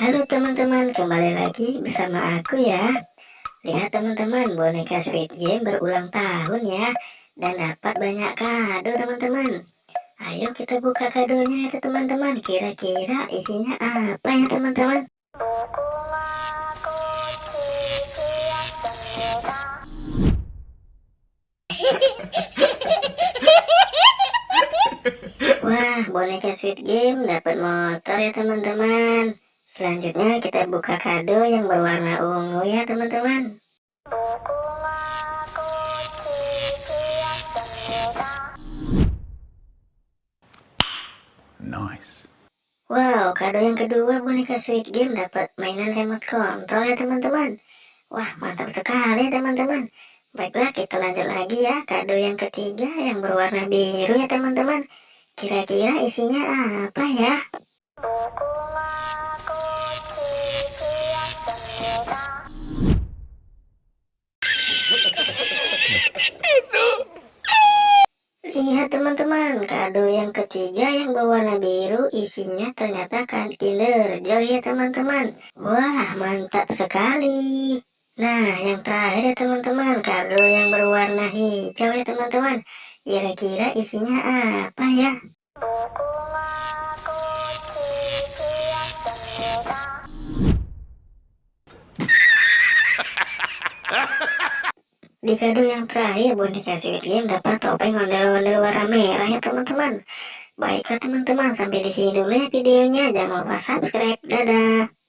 Halo teman-teman, kembali lagi bersama aku ya. Lihat teman-teman, boneka Squid Game berulang tahun ya. Dan dapat banyak kado teman-teman. Ayo kita buka kadonya ya teman-teman. Kira-kira isinya apa ya teman-teman? Wah, boneka Squid Game dapat motor ya teman-teman. Selanjutnya kita buka kado yang berwarna ungu ya teman-teman. Nice. Wow, kado yang kedua boneka Squid Game dapat mainan remote control ya teman-teman. Wah, mantap sekali teman-teman. Baiklah, kita lanjut lagi ya. Kado yang ketiga yang berwarna biru ya teman-teman. Kira-kira isinya apa ya? Lihat teman-teman, kado yang ketiga yang berwarna biru isinya ternyata kan Kinder Joy ya teman-teman. Wah, mantap sekali. Nah, yang terakhir ya teman-teman, kado yang berwarna hijau ya teman-teman. Kira-kira isinya apa ya? Di kado yang terakhir, boneka Squid Game dapat topeng ondel-ondel warna merah ya teman-teman. Baiklah teman-teman, sampai di sini dulu ya videonya. Jangan lupa subscribe. Dadah.